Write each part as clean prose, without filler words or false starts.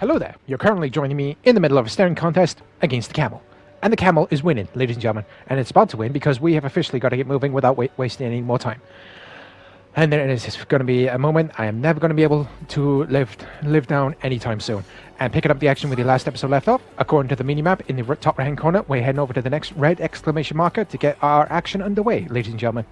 Hello there, you're currently joining me in the middle of a staring contest against the camel. And the camel is winning, ladies and gentlemen. And it's about to win because we have officially got to get moving without wasting any more time. And there is going to be a moment I am never going to be able to live down anytime soon. And picking up the action with the last episode left off, according to the mini-map in the top right-hand corner, we're heading over to the next red exclamation marker to get our action underway, ladies and gentlemen.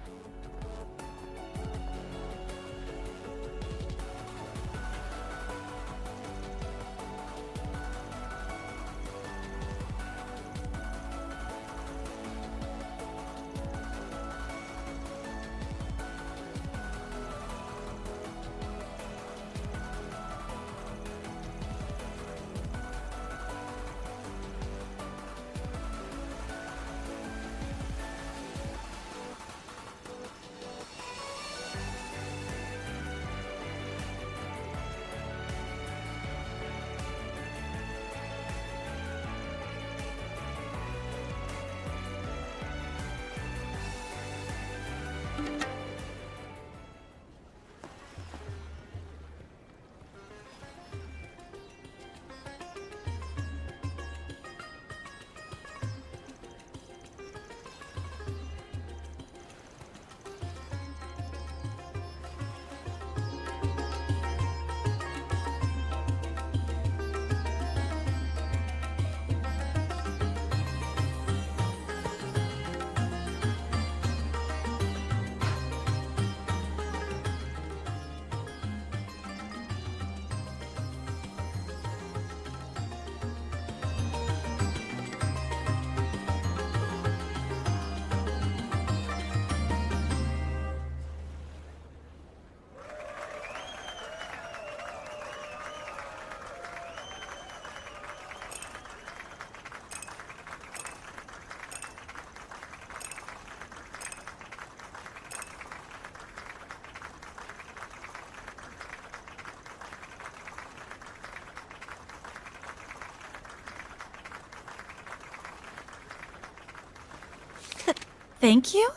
Thank you?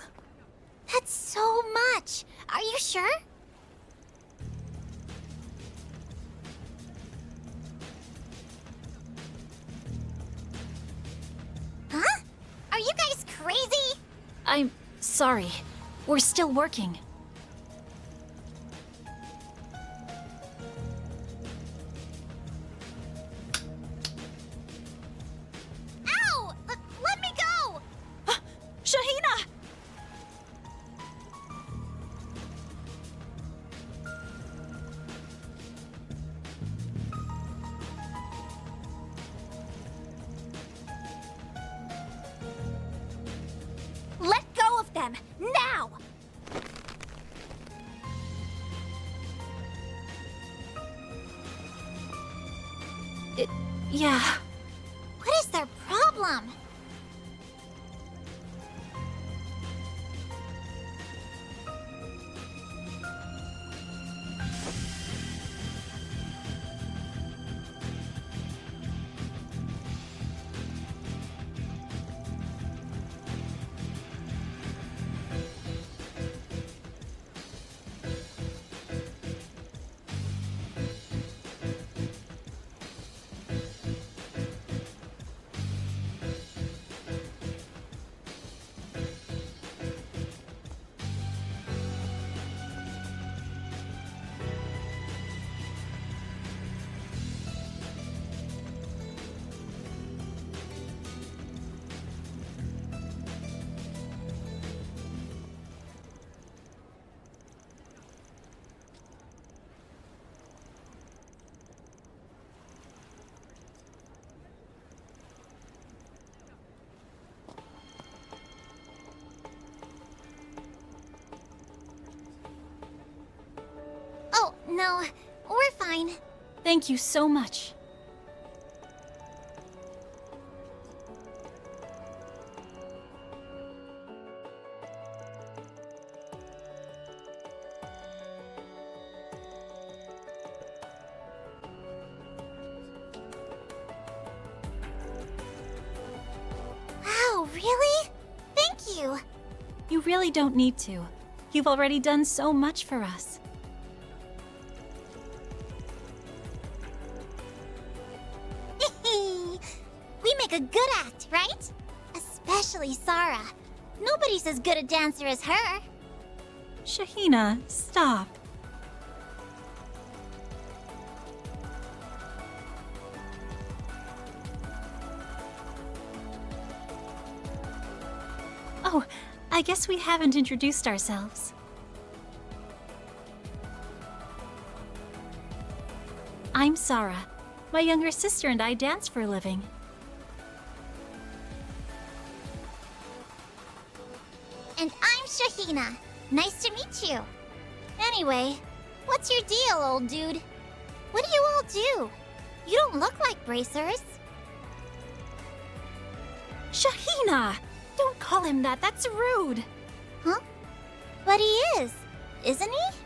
That's so much! Are you sure? Huh? Are you guys crazy? I'm sorry. We're still working. Ow! Let me go! Shahina! Let go of them! Now! Yeah. What is their problem? Oh, no. We're fine. Thank you so much. Wow, really? Thank you. You really don't need to. You've already done so much for us. a good act, right? Especially Sarah. Nobody's as good a dancer as her. Shahina, stop. Oh, I guess we haven't introduced ourselves. I'm Sarah. My younger sister and I dance for a living. And I'm Shahina. Nice to meet you. Anyway, what's your deal, old dude? What do you all do? You don't look like bracers. Shahina! Don't call him that, that's rude! Huh? But he is, isn't he?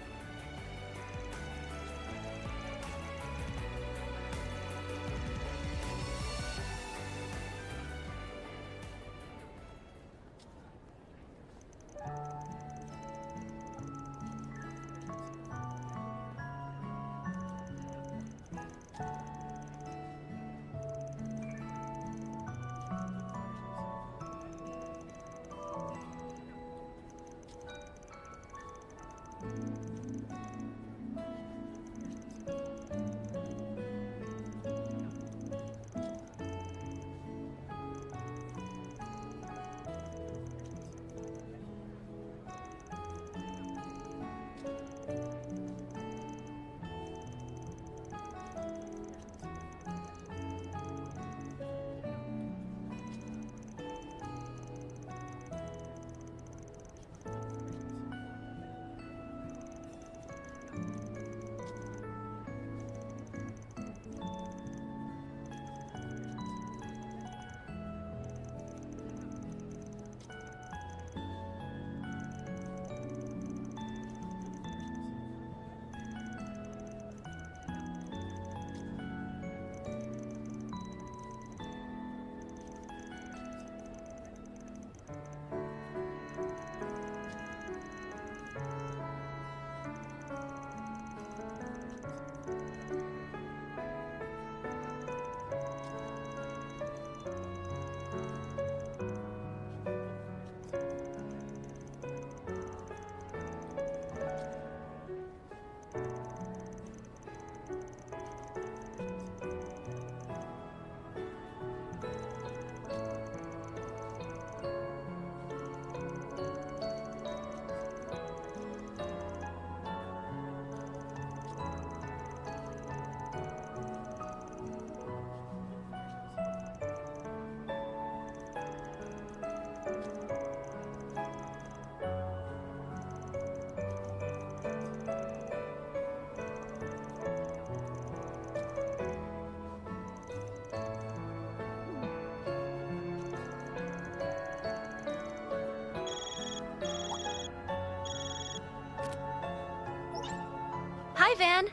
Hi, Van.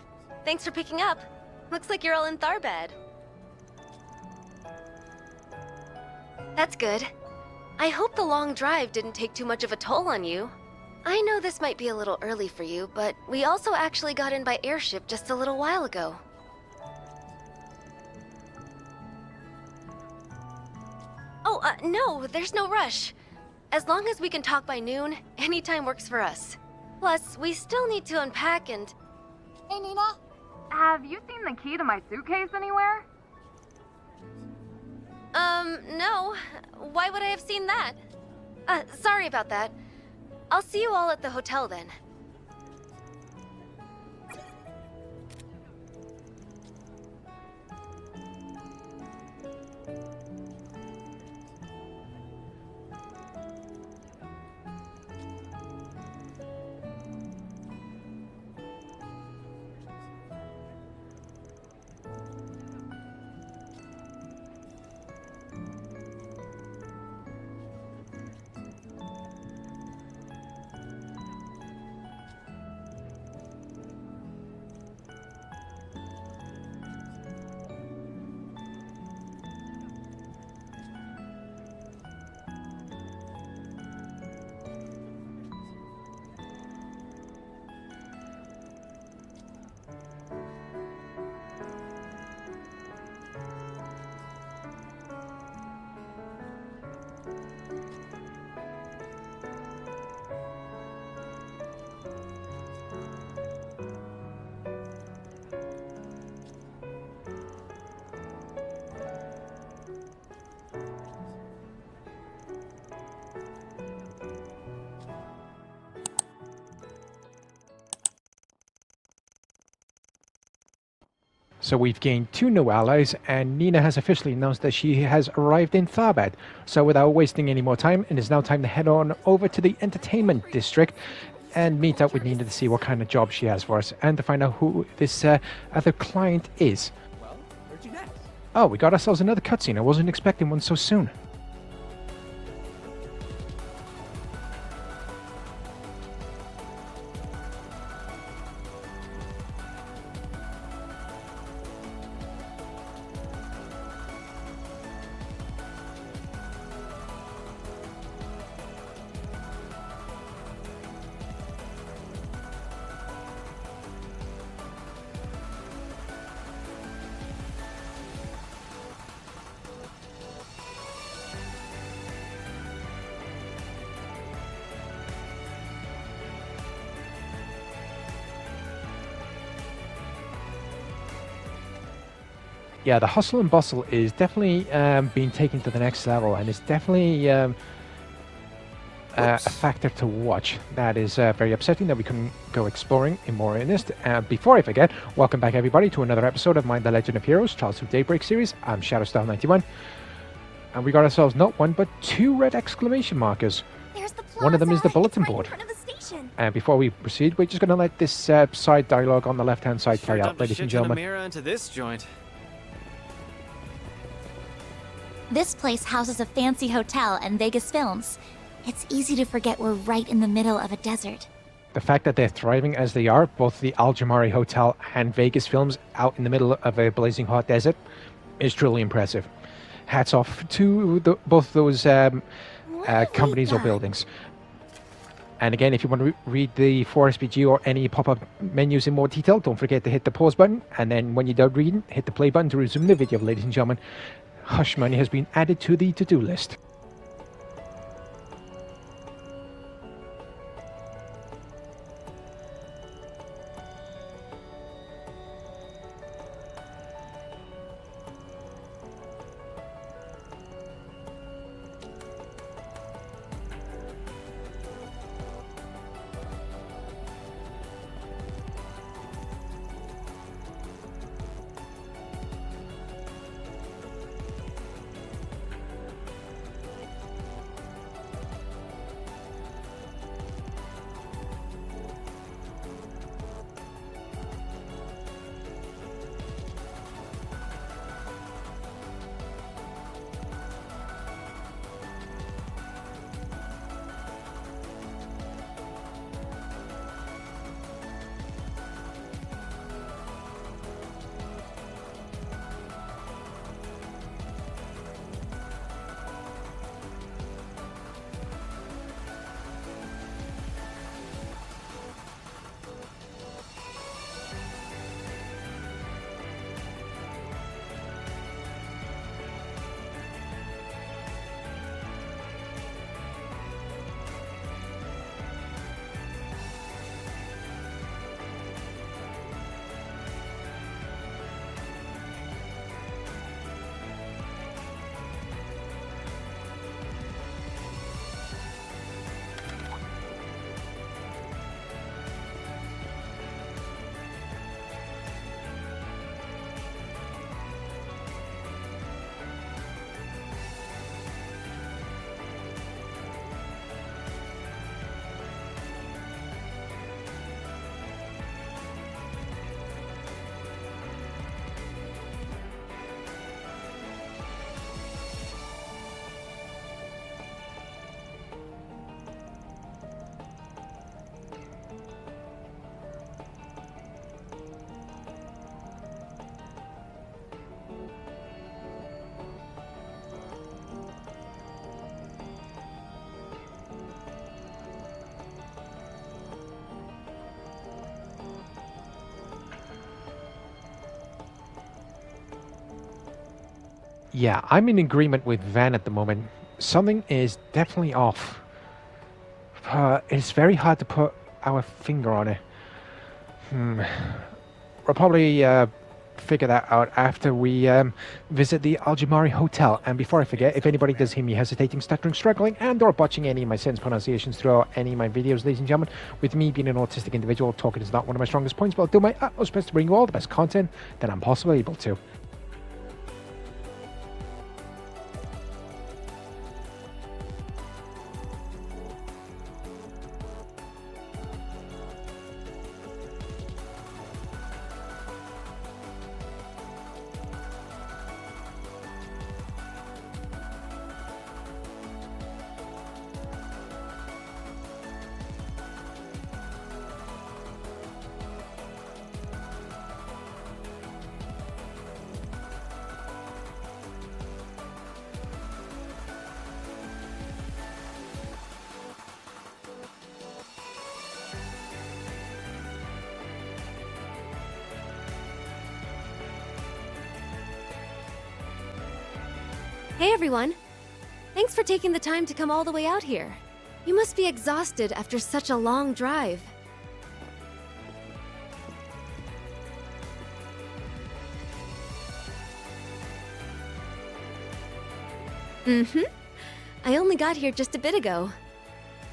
Thanks for picking up. Looks like you're all in Tharbad. That's good. I hope the long drive didn't take too much of a toll on you. I know this might be a little early for you, but we also actually got in by airship just a little while ago. Oh, no, there's no rush. As long as we can talk by noon, any time works for us. Plus, we still need to unpack and... Hey, Nina. Have you seen the key to my suitcase anywhere? No. Why would I have seen that? Sorry about that. I'll see you all at the hotel then. So we've gained 2 new allies, and Nina has officially announced that she has arrived in Tharbad. So without wasting any more time, it is now time to head on over to the entertainment district and meet up with Nina to see what kind of job she has for us, and to find out who this other client is. Well, where'd you next? Oh, we got ourselves another cutscene. I wasn't expecting one so soon. Yeah, the hustle and bustle is definitely being taken to the next level, and it's definitely a factor to watch. That is very upsetting that we couldn't go exploring in more earnest. Before I forget, welcome back everybody to another episode of The Legend of Heroes, Childhood Daybreak series. I'm ShadowStar91, and we got ourselves not one but 2 red exclamation markers. There's the plaza. One of them is the bulletin It's right board. in front of the station. And before we proceed, we're just going to let this side dialogue on the left-hand side play out, ladies and gentlemen. Mirror into this joint. This place houses a fancy hotel and Vegas Films. It's easy to forget we're right in the middle of a desert. The fact that they're thriving as they are, both the Aljamari Hotel and Vegas Films out in the middle of a blazing hot desert, is truly impressive. Hats off to both those companies or buildings. And again, if you want to read the 4SPG or any pop-up menus in more detail, don't forget to hit the pause button, and then when you're done reading, hit the play button to resume the video, ladies and gentlemen. Hush money has been added to the to-do list. Yeah, I'm in agreement with Van at the moment. Something is definitely off. It's very hard to put our finger on it. We'll probably figure that out after we visit the Aljamari Hotel. And before I forget, if anybody does hear me hesitating, stuttering, struggling, and or botching any of my sentence pronunciations throughout any of my videos, ladies and gentlemen, with me being an autistic individual, talking is not one of my strongest points, but I'll do my utmost best to bring you all the best content that I'm possibly able to. Hey everyone! Thanks for taking the time to come all the way out here. You must be exhausted after such a long drive. I only got here just a bit ago.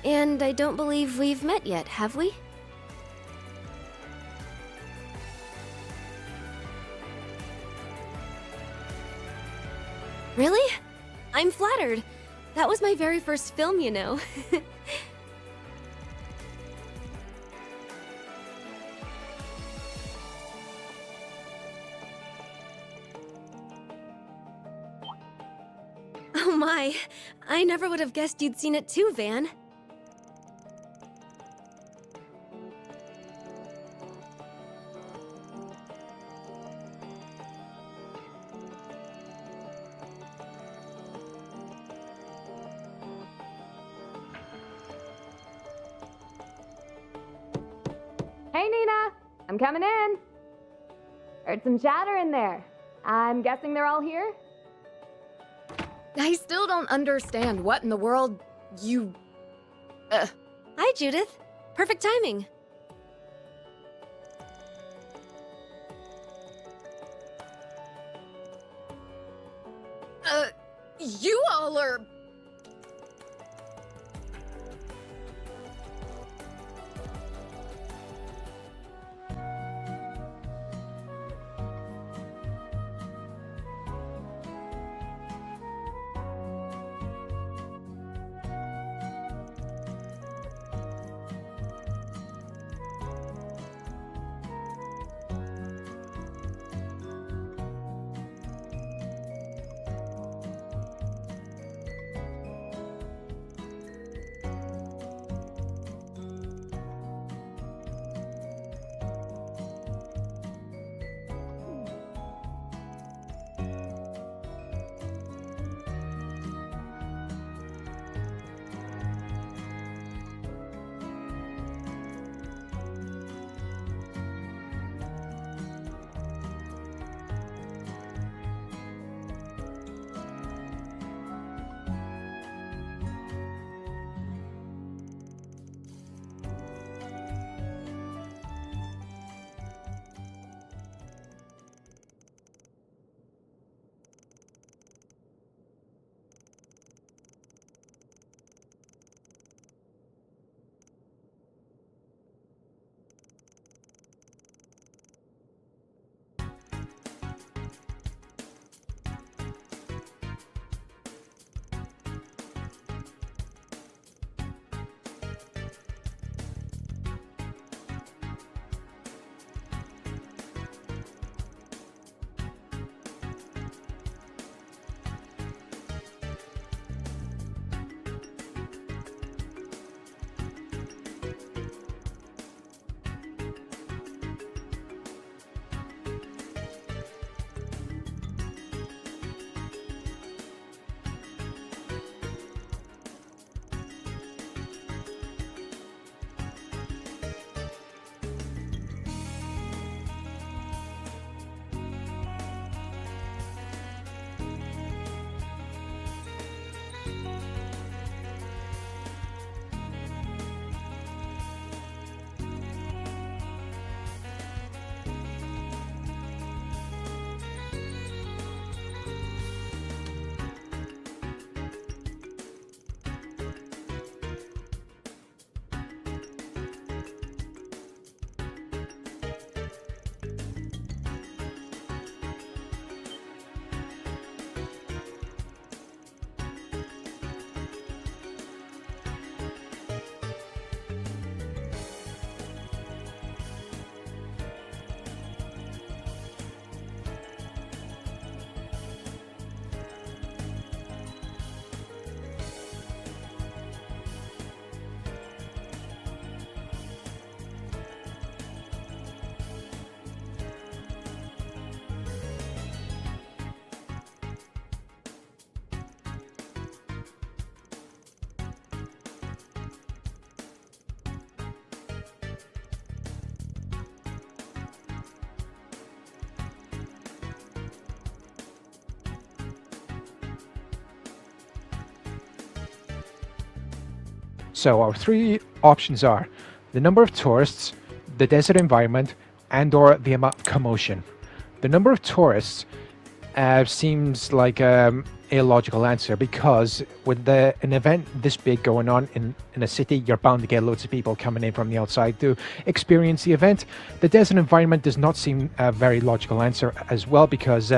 And I don't believe we've met yet, have we? Really? I'm flattered. That was my very first film, you know. Oh my, I never would have guessed you'd seen it too, Van. Hey, Nina! I'm coming in! Heard some chatter in there. I'm guessing they're all here? I still don't understand what in the world you... Hi, Judith. Perfect timing. You all are... So our three options are the number of tourists, the desert environment, and or the amount of commotion. The number of tourists seems like a logical answer, because with an event this big going on in a city, you're bound to get loads of people coming in from the outside to experience the event. The desert environment does not seem a very logical answer as well, because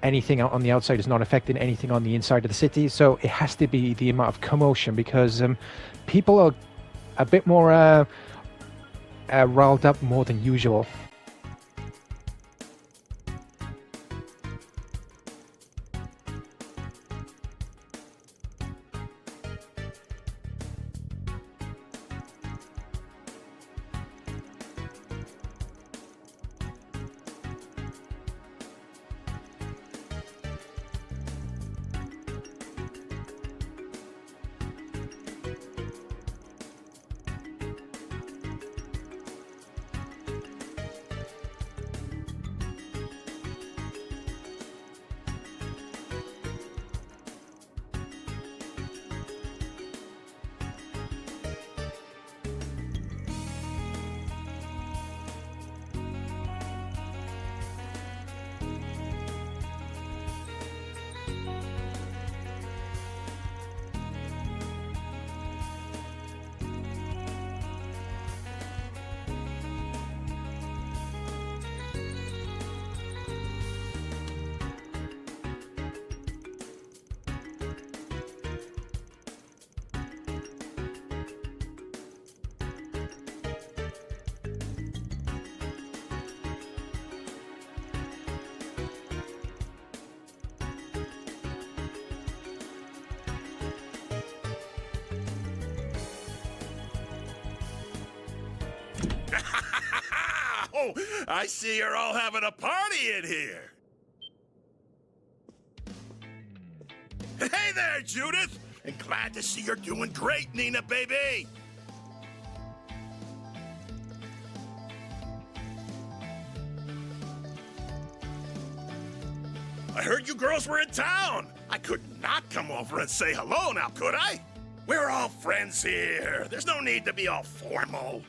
anything out on the outside is not affecting anything on the inside of the city. So it has to be the amount of commotion, because people are a bit more riled up more than usual. Oh, I see you're all having a party in here. Hey there, Judith! And glad to see you're doing great, Nina, baby! I heard you girls were in town. I could not come over and say hello now, could I? We're all friends here. There's no need to be all formal.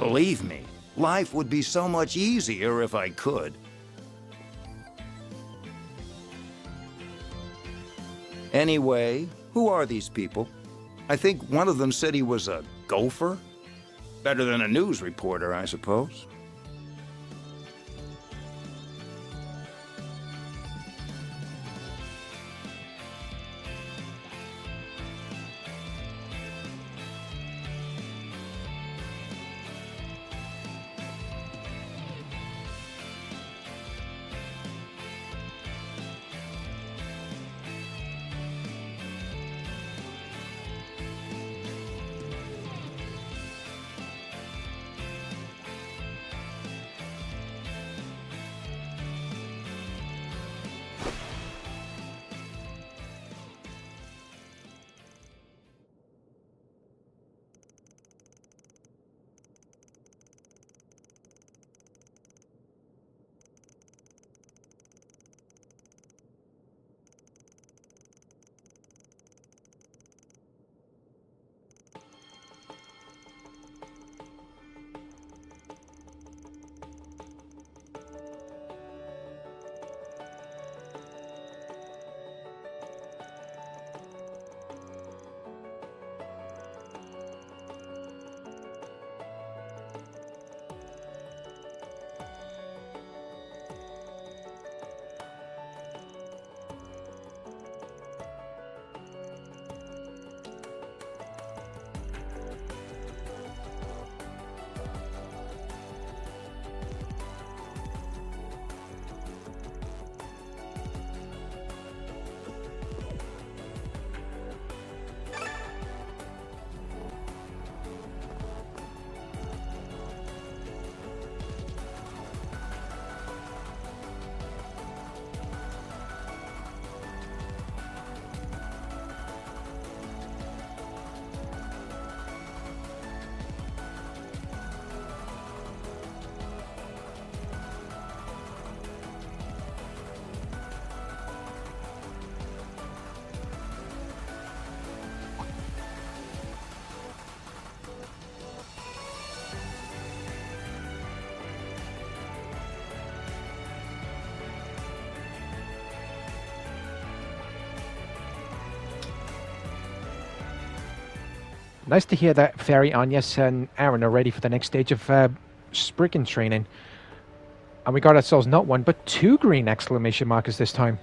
Believe me, life would be so much easier if I could. Anyway, who are these people? I think one of them said he was a gopher. Better than a news reporter, I suppose. Nice to hear that Fairy, Agnes, and Aaron are ready for the next stage of Spriggan training. And we got ourselves not one, but two green exclamation markers this time.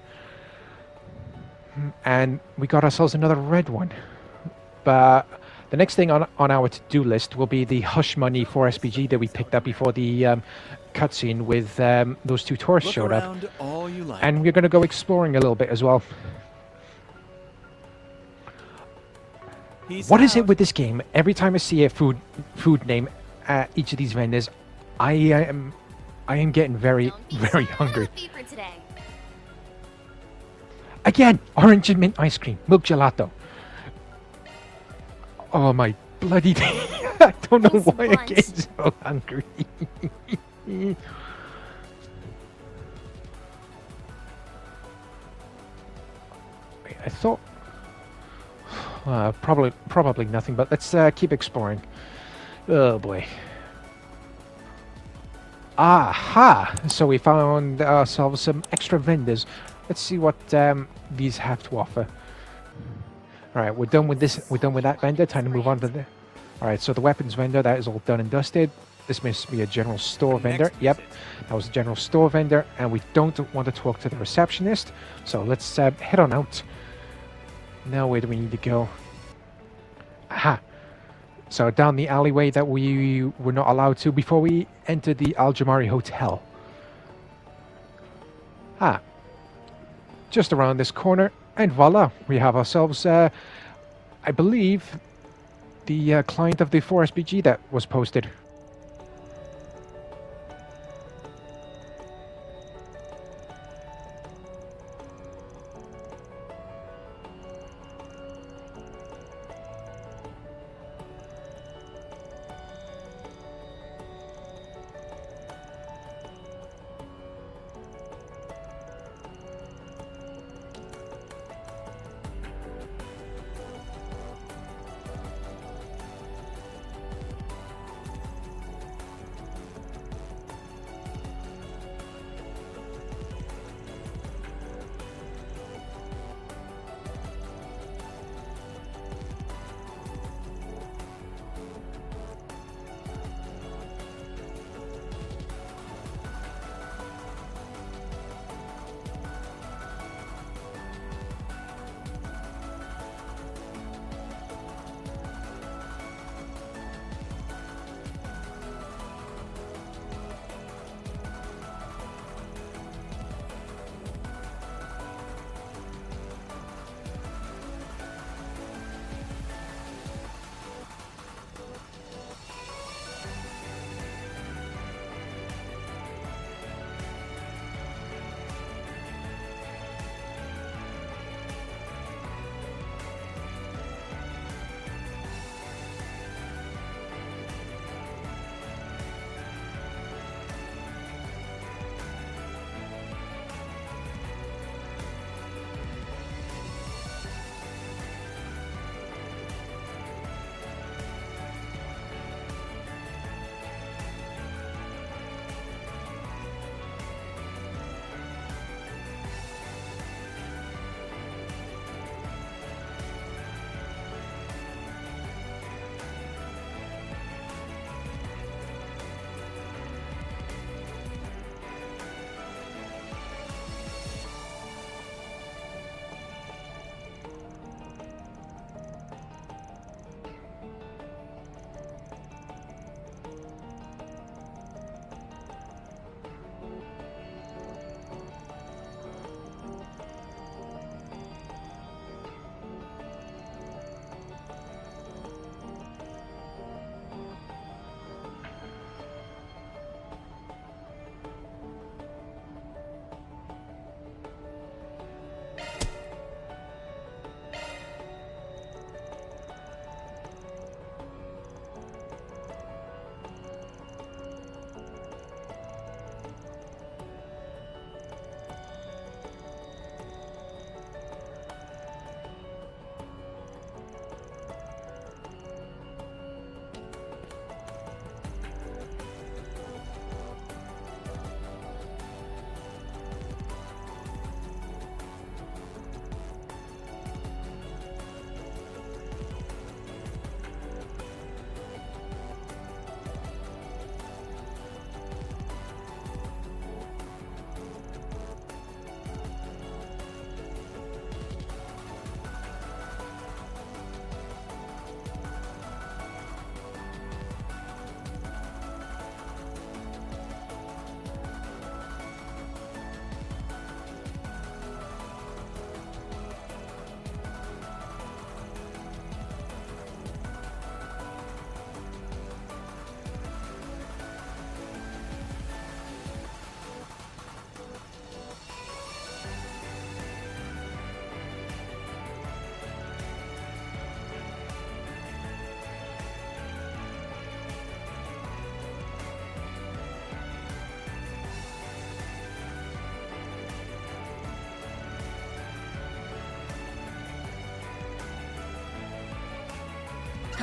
And we got ourselves another red one. But the next thing on our to-do list will be the hush money for SPG that we picked up before the cutscene with those two tourists showed up. All you like. And we're going to go exploring a little bit as well. What is it with this game? Every time I see a food name at each of these vendors, I am getting very hungry. Again, orange and mint ice cream, milk gelato. Oh my bloody! I don't know why I get so hungry. I thought. Probably nothing, but let's keep exploring. Oh boy. Aha! So we found ourselves some extra vendors. Let's see what these have to offer. Alright, we're done with this. We're done with that vendor. Time to move on to the... Alright, so the weapons vendor, that is all done and dusted. This must be a general store vendor. Yep, that was a general store vendor. And we don't want to talk to the receptionist. So let's head on out. Now where do we need to go? Aha! So down the alleyway that we were not allowed to before we entered the Al Jamari Hotel. Ah. Just around this corner, and voila! We have ourselves, I believe, the client of the 4SBG that was posted.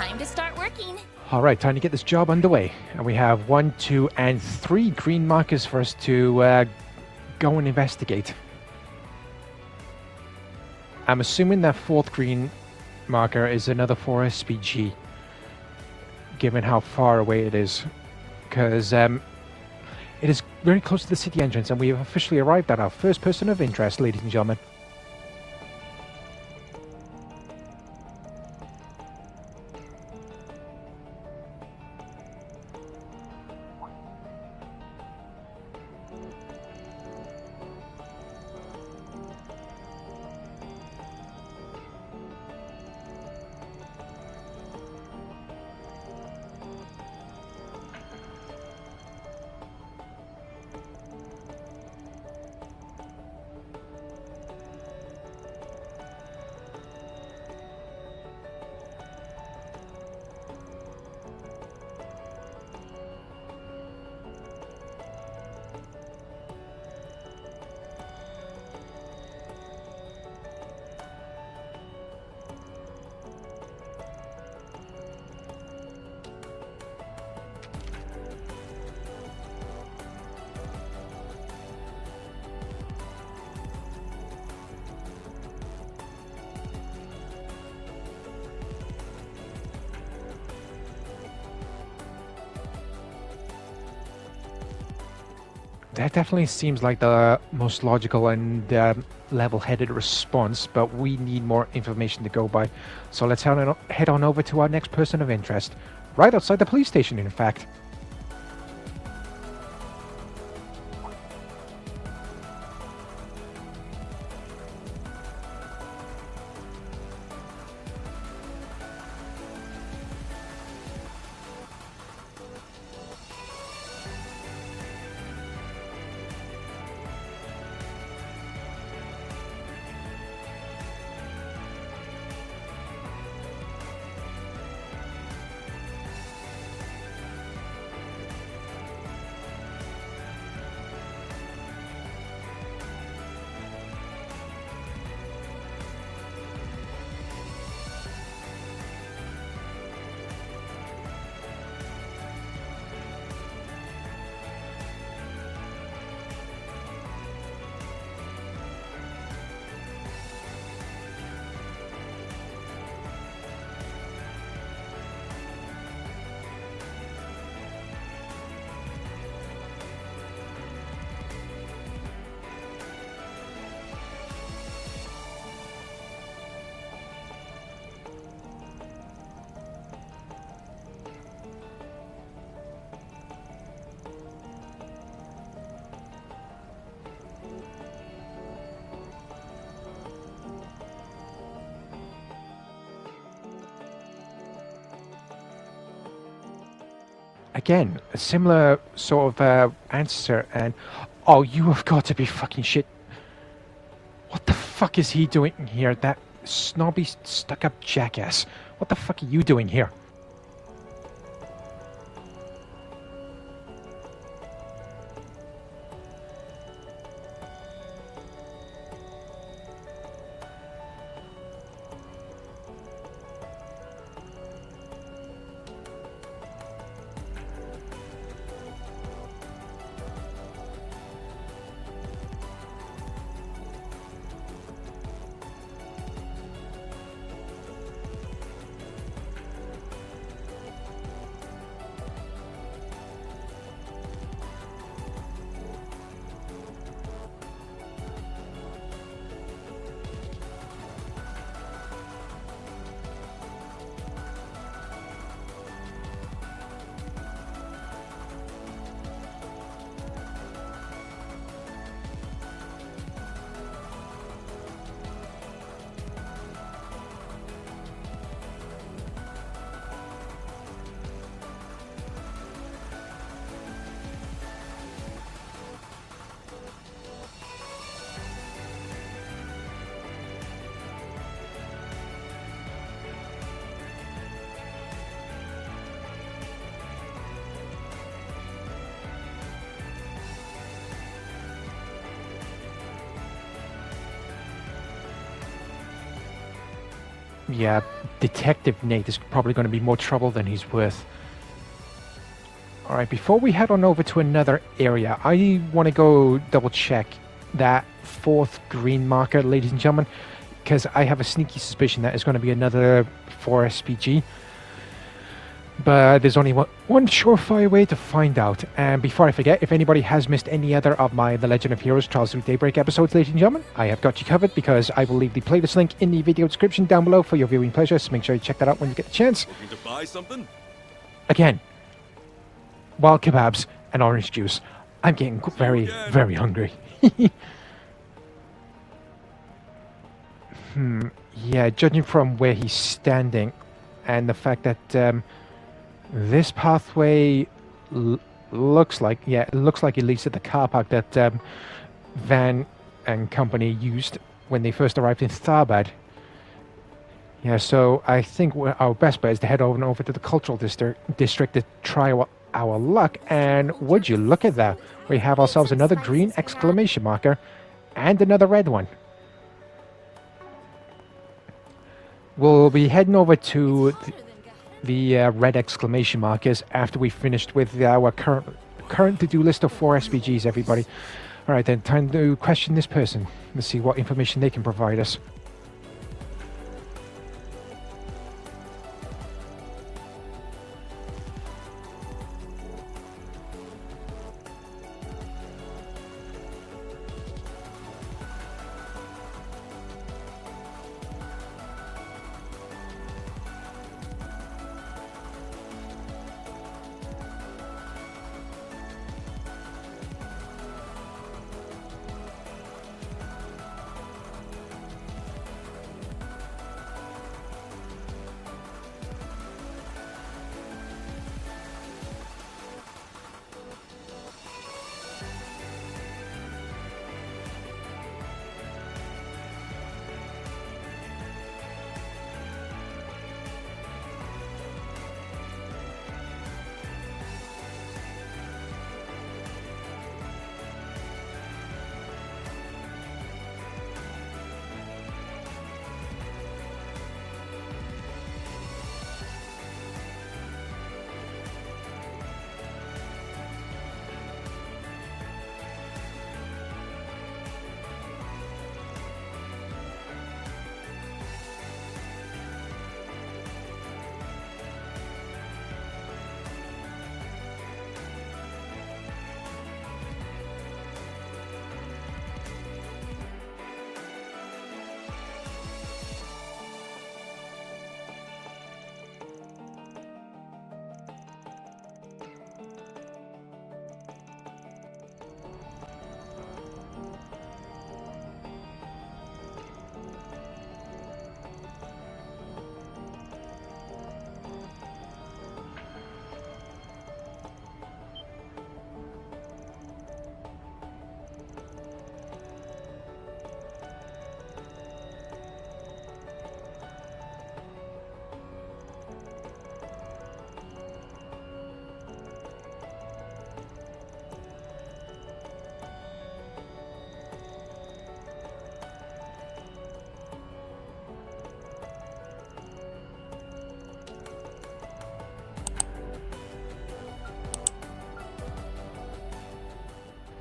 Time to start working. All right, time to get this job underway. And we have 1, 2, and 3 green markers for us to go and investigate. I'm assuming that 4th green marker is another 4SPG, given how far away it is. Because it is very close to the city entrance, and we have officially arrived at our first person of interest, ladies and gentlemen. That definitely seems like the most logical and level-headed response, but we need more information to go by. So let's head on over to our next person of interest, right outside the police station, in fact. Again, a similar sort of answer, and oh, you have got to be fucking shit. What the fuck is he doing here? That snobby, stuck-up jackass. What the fuck are you doing here? Yeah, Detective Nate is probably going to be more trouble than he's worth. Alright, before we head on over to another area, I want to go double check that 4th green marker, ladies and gentlemen, because I have a sneaky suspicion that it's going to be another 4SPG. But there's only one surefire way to find out. And before I forget, if anybody has missed any other of my The Legend of Heroes Trials Through Daybreak episodes, ladies and gentlemen, I have got you covered, because I will leave the playlist link in the video description down below for your viewing pleasure, so make sure you check that out when you get the chance. Looking to buy something? Again, wild kebabs and orange juice. I'm getting very, very hungry. Yeah, judging from where he's standing and the fact that this pathway looks like, it looks like it leads to the car park that Van and company used when they first arrived in Tharbad. Yeah, so I think our best bet is to head over to the cultural district to try our luck. And would you look at that, we have ourselves another green exclamation marker and another red one. We'll be heading over to the red exclamation markers after we finished with our current to-do list of 4 SPGs, everybody. Alright then, time to question this person. Let's see what information they can provide us.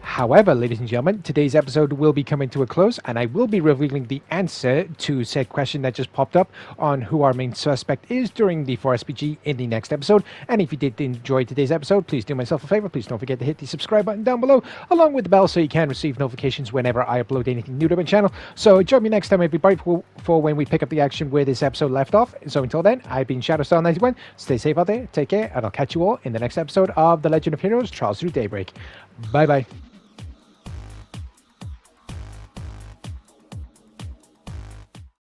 However, ladies and gentlemen, today's episode will be coming to a close, and I will be revealing the answer to said question that just popped up on who our main suspect is during the 4SPG in the next episode. And if you did enjoy today's episode, please do myself a favor. Please don't forget to hit the subscribe button down below, along with the bell, so you can receive notifications whenever I upload anything new to my channel. So join me next time, everybody, for when we pick up the action where this episode left off. So until then, I've been Shadowstar91. Stay safe out there, take care, and I'll catch you all in the next episode of The Legend of Heroes Trials Through Daybreak. Bye-bye.